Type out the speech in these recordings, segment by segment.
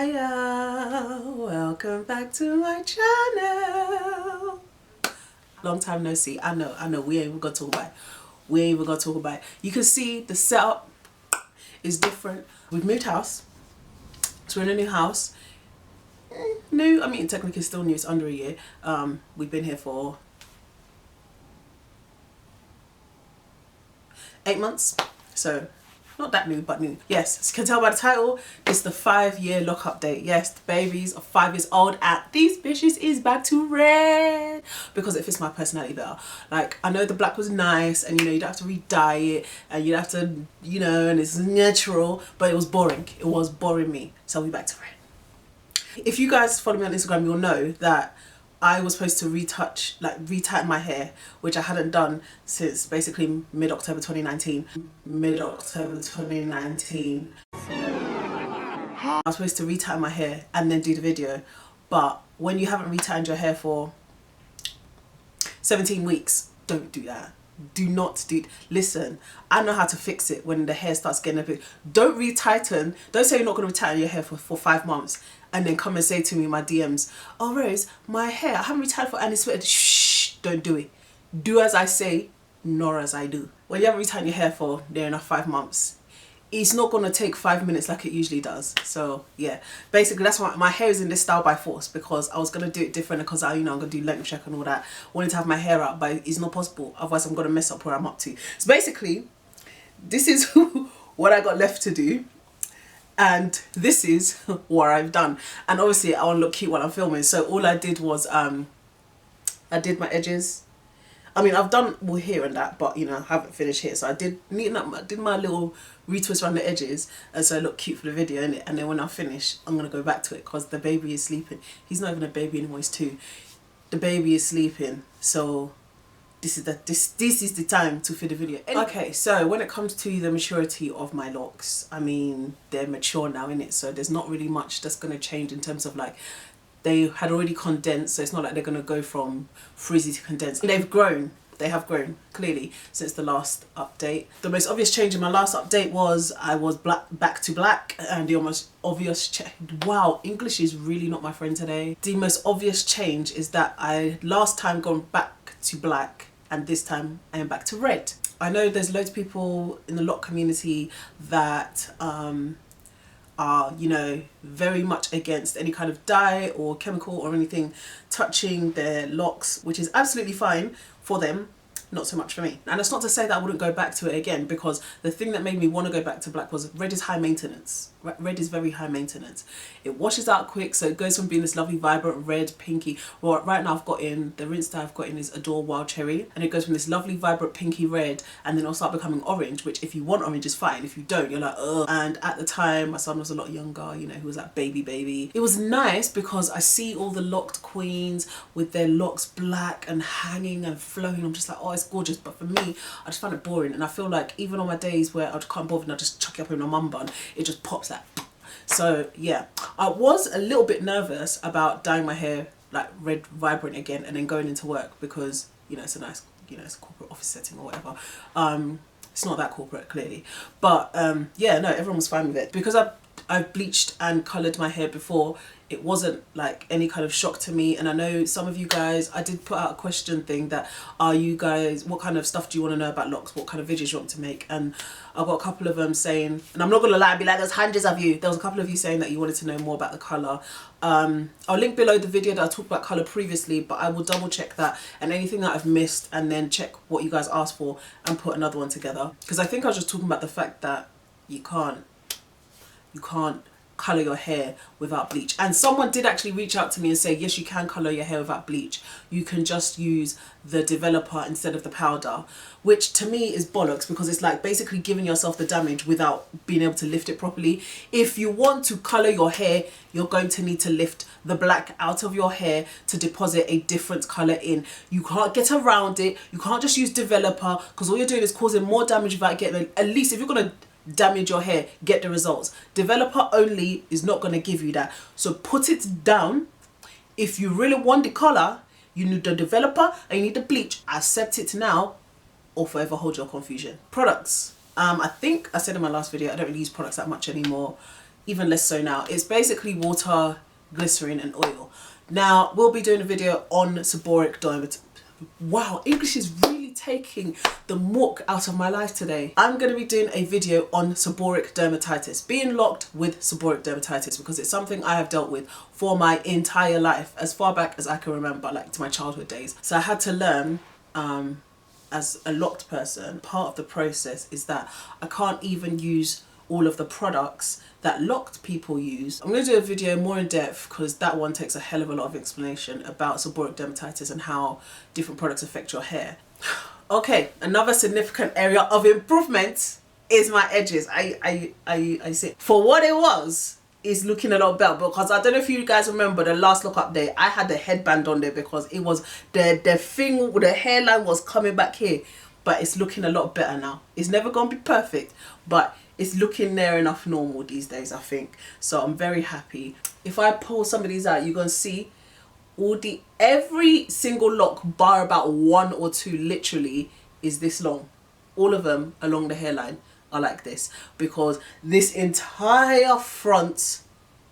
Hiya, welcome back to my channel. Long time no see. I know, we ain't even gonna talk about it. You can see the setup is different. We've moved house, so we're in a new house. New, I mean technically still new, it's under a year. We've been here for 8 months, so not that new, but new. Yes, as you can tell by the title, it's the 5-year lock update. Yes, the babies are 5 years old and these bitches is back to red because it fits my personality better. Like, I know the black was nice and, you know, you don't have to re-dye it and you don't have to, you know, and it's natural, but it was boring. It was boring me. So we're back to red. If you guys follow me on Instagram, you'll know that I was supposed to retighten my hair, which I hadn't done since basically mid-October 2019. Mid-October 2019. I was supposed to retighten my hair and then do the video. But when you haven't retightened your hair for 17 weeks, don't do that. Do not do. Listen, I know how to fix it when the hair starts getting a bit. Don't retighten. Don't say you're not going to retighten your hair for 5 months and then come and say to me in my DMs, oh Rose, my hair, I haven't retightened for, and it's sweated. Shh, don't do it. Do as I say, nor as I do. When you haven't retightened your hair for near enough 5 months, it's not going to take 5 minutes like it usually does. So yeah, basically that's why my hair is in this style by force, because I was going to do it different because I'm going to do length check and all that. Wanted to have my hair up, but it's not possible. Otherwise I'm going to mess up where I'm up to. So basically, this is what I got left to do. And this is what I've done. And obviously I want to look cute while I'm filming. So all I did was, I did my edges. I mean, I've done all here and that, but you know, I haven't finished here. So I did my little retwist around the edges, and so I look cute for the video, innit? And then when I finish, I'm gonna go back to it because the baby is sleeping. He's not even a baby anymore, he's 2. The baby is sleeping, so this is the time to fit the video. Okay, so when it comes to the maturity of my locks, I mean, they're mature now, innit? So there's not really much that's gonna change in terms of like, they had already condensed, so it's not like they're going to go from frizzy to condensed. They've grown. They have grown, clearly, since the last update. The most obvious change in my last update was I was back to black, and the most obvious wow, English is really not my friend today. The most obvious change is that I last time gone back to black, and this time I am back to red. I know there's loads of people in the lock community that are, you know, very much against any kind of dye or chemical or anything touching their locks, which is absolutely fine for them, not so much for me. And it's not to say that I wouldn't go back to it again, because the thing that made me want to go back to black was red is high maintenance. Red is very high maintenance. It washes out quick, so it goes from being this lovely vibrant red, pinky. Well, right now I've got in, the rinse that I've got in is Adore Wild Cherry, and it goes from this lovely vibrant pinky red, and then it'll start becoming orange, which if you want orange is fine. If you don't, you're like, ugh. And at the time, my son was a lot younger, you know, he was that baby. It was nice because I see all the locked queens with their locks black and hanging and flowing. I'm just like, oh, it's gorgeous. But for me, I just found it boring, and I feel like even on my days where I just can't bother and I just chuck it up in my mum bun, it just pops that. So yeah, I was a little bit nervous about dyeing my hair like red vibrant again and then going into work, because you know, it's a nice, you know, it's a corporate office setting or whatever. It's not that corporate, clearly, but yeah, no, everyone was fine with it because I've bleached and coloured my hair before. It wasn't like any kind of shock to me. And I know some of you guys, I did put out a question thing that, are you guys, what kind of stuff do you want to know about locks? What kind of videos you want to make? And I got a couple of them saying, and I'm not going to lie and be like, there's hundreds of you. There was a couple of you saying that you wanted to know more about the colour. I'll link below the video that I talked about colour previously, but I will double check that and anything that I've missed, and then check what you guys asked for and put another one together. Because I think I was just talking about the fact that you can't colour your hair without bleach. And someone did actually reach out to me and say, yes, you can colour your hair without bleach. You can just use the developer instead of the powder, which to me is bollocks, because it's like basically giving yourself the damage without being able to lift it properly. If you want to colour your hair, you're going to need to lift the black out of your hair to deposit a different colour in. You can't get around it. You can't just use developer, because all you're doing is causing more damage without getting, at least if you're going to damage your hair, get the results. Developer only is not going to give you that. So put it down. If you really want the color, you need the developer and you need the bleach. Accept it now or forever hold your confusion. Products. I think I said in my last video, I don't really use products that much anymore. even less so now. It's basically water, glycerin and oil. Now we'll be doing a video on seborrheic dermatitis. Wow, English is really taking the muck out of my life today. I'm going to be doing a video on seborrheic dermatitis, being locked with seborrheic dermatitis, because it's something I have dealt with for my entire life, as far back as I can remember, like to my childhood days. So I had to learn as a locked person, part of the process is that I can't even use all of the products that locked people use. I'm going to do a video more in depth because that one takes a hell of a lot of explanation about seborrheic dermatitis and how different products affect your hair. Okay, another significant area of improvement is my edges. I see. For what it was, is looking a lot better, because I don't know if you guys remember the last look up day, I had the headband on there because it was the thing, the hairline was coming back here, but it's looking a lot better now. It's never gonna be perfect, but it's looking near enough normal these days, I think. So I'm very happy. If I pull some of these out, you're gonna see every single lock bar about one or two literally is this long. All of them along the hairline are like this, because this entire front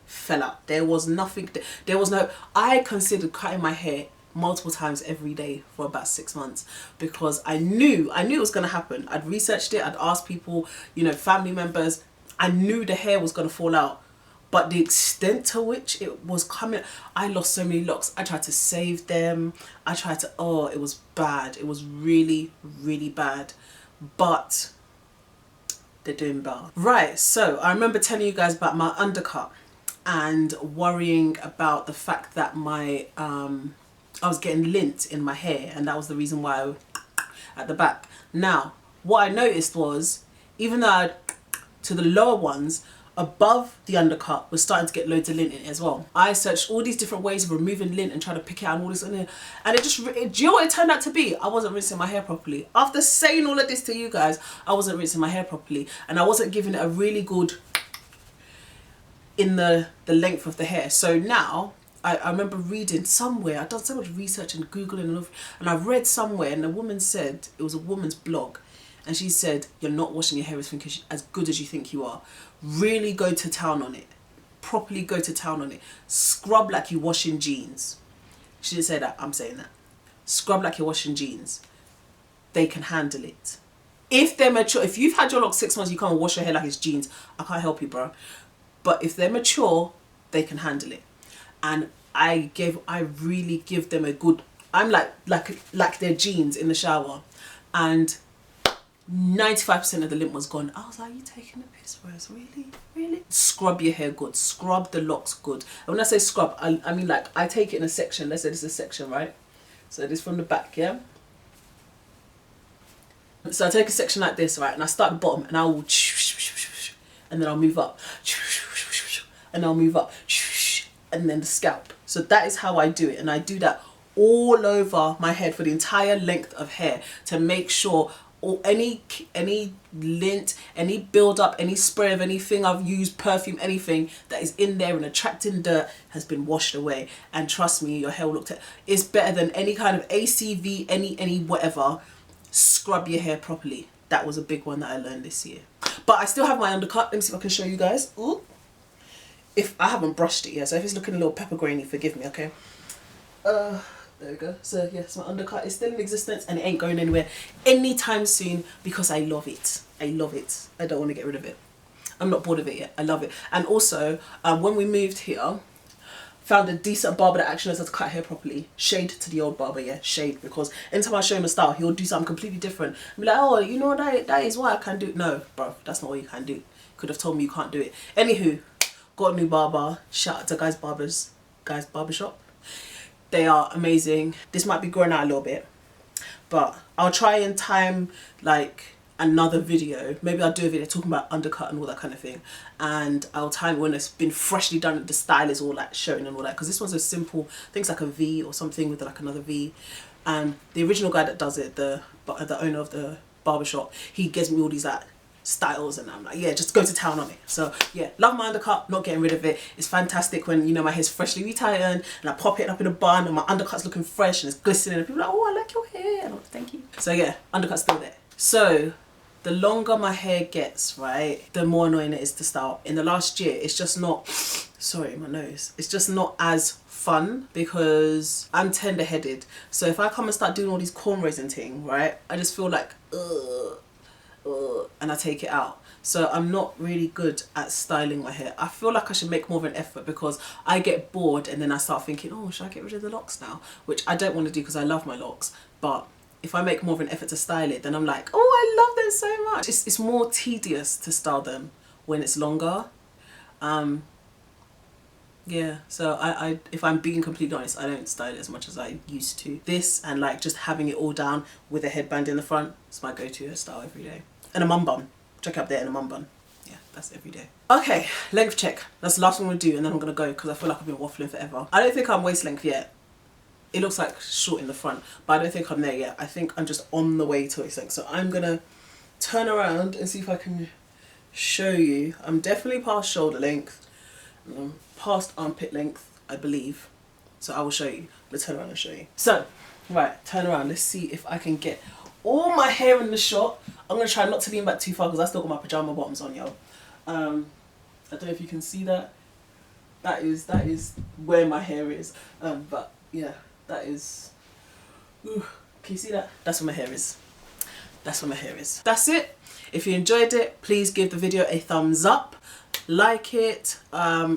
fell out. There was nothing, there was no, I considered cutting my hair multiple times every day for about 6 months, because I knew it was going to happen. I'd researched it, I'd asked people, you know, family members. I knew the hair was going to fall out, but the extent to which it was coming, I lost so many locks. I tried to save them, I tried to, oh, it was bad. It was really, really bad, but they're doing better. Right, so I remember telling you guys about my undercut and worrying about the fact that my I was getting lint in my hair, and that was the reason why at the back. Now, what I noticed was, even though I'd to the lower ones, above the undercut was starting to get loads of lint in it as well. I searched all these different ways of removing lint and trying to pick it out and all this, and it just, do you know what it turned out to be? I wasn't rinsing my hair properly. After saying all of this to you guys, I wasn't rinsing my hair properly, and I wasn't giving it a really good in the length of the hair. So now, I remember reading somewhere, I've done so much research and Googling, and I've read somewhere, and a woman said, it was a woman's blog, and she said, you're not washing your hair as good as you think you are. Really go to town on it. Properly go to town on it. Scrub like you're washing jeans. She didn't say that, I'm saying that. Scrub like you're washing jeans. They can handle it. If they're mature, if you've had your locks 6 months, you can't wash your hair like it's jeans, I can't help you, bro. But if they're mature, they can handle it. And I really give them a good, I'm like their jeans in the shower, and 95% of the lint was gone. I was like, you taking the piss, Rose? Really? Really? Scrub your hair good. Scrub the locks good. And when I say scrub, I mean, like, I take it in a section. Let's say this is a section, right? So this from the back, yeah? So I take a section like this, right? And I start at the bottom, and I will, and then I'll move up, and I'll move up, and then the scalp. So that is how I do it, and I do that all over my head for the entire length of hair to make sure any lint, any build up, any spray of anything I've used, perfume, anything that is in there and attracting dirt has been washed away. And trust me, your hair will look, it's better than any kind of ACV, any whatever. Scrub your hair properly. That was a big one that I learned this year. But I still have my undercut. Let me see if I can show you guys. Ooh. If I haven't brushed it yet, so if it's looking a little pepper grainy, forgive me, okay? There we go. So yes, my undercut is still in existence, and it ain't going anywhere anytime soon, because I love it. I love it. I don't want to get rid of it. I'm not bored of it yet. I love it. And also, when we moved here, found a decent barber that actually knows how to cut hair properly. Shade to the old barber, yeah, shade, because anytime I show him a style, he'll do something completely different. I'll be like, oh, you know, that is why I can do it. No, bro, that's not what you can do. Could have told me you can't do it. Anywho, got a new barber. Shout out to Guys Barbershop. They are amazing. This might be growing out a little bit, but I'll try and time like another video. Maybe I'll do a video talking about undercut and all that kind of thing, and I'll time when it's been freshly done, the style is all like showing and all that, because this one's a simple, I think it's like a V or something with like another V. And the original guy that does it, the owner of the barbershop, he gives me all these like styles, and I'm like, yeah, just go to town on it. So yeah, love my undercut, not getting rid of it. It's fantastic when, you know, my hair's freshly retightened and I pop it up in a bun and my undercut's looking fresh and it's glistening and people are like, oh, I like your hair, and I'm like, thank you. So yeah, undercut's still there. So the longer my hair gets, right, the more annoying it is to style. In the last year, it's just not, sorry, my nose. It's just not as fun because I'm tender-headed. So if I come and start doing all these cornrows and thing, right, I just feel like, and I take it out. So I'm not really good at styling my hair. I feel like I should make more of an effort because I get bored and then I start thinking, oh, should I get rid of the locks now? Which I don't want to do because I love my locks. But if I make more of an effort to style it, then I'm like, oh, I love them so much. It's more tedious to style them when it's longer. Yeah, so I if I'm being completely honest, I don't style it as much as I used to. This and like just having it all down with a headband in the front is my go-to hairstyle every day. And a mum bun. Check out there in a mum bun. Yeah, that's every day. Okay, length check. That's the last one I'm going to do and then I'm going to go because I feel like I've been waffling forever. I don't think I'm waist length yet. It looks like short in the front, but I don't think I'm there yet. I think I'm just on the way to waist length. So I'm going to turn around and see if I can show you. I'm definitely past shoulder length. Past armpit length, I believe. So I will show you. Let's turn around and show you. So, right, turn around. Let's see if I can get all my hair in the shot. I'm going to try not to lean back too far because I still got my pajama bottoms on, yo. I don't know if you can see that. That is where my hair is. But yeah, that is... Ooh, can you see that? That's where my hair is. That's where my hair is. That's it. If you enjoyed it, please give the video a thumbs up. Like it,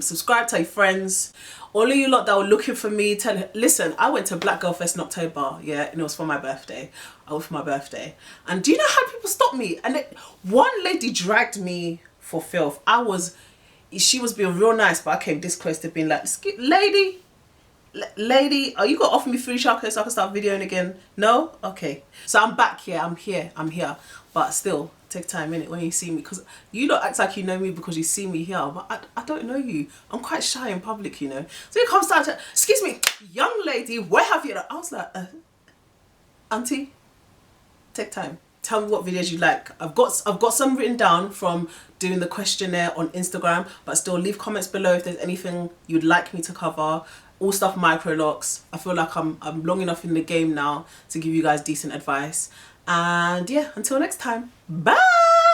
subscribe, tell your friends. All of you lot that were looking for me, listen, I went to Black Girl Fest in October, yeah, and it was for my birthday. I went for my birthday. And do you know how people stopped me? And one lady dragged me for filth. She was being real nice, but I came this close to being like, lady, are you gonna offer me free chocolate so I can start videoing again? No? Okay. So I'm back here, I'm here. But still, take time in it when you see me, because you don't act like you know me because you see me here, but I don't know you. I'm quite shy in public, you know. So you come start to, excuse me, young lady, where have you? I was like, auntie, take time. Tell me what videos you like. I've got some written down from doing the questionnaire on Instagram, but still leave comments below if there's anything you'd like me to cover. All stuff Microlocs. I feel like I'm long enough in the game now to give you guys decent advice. And yeah, until next time, bye.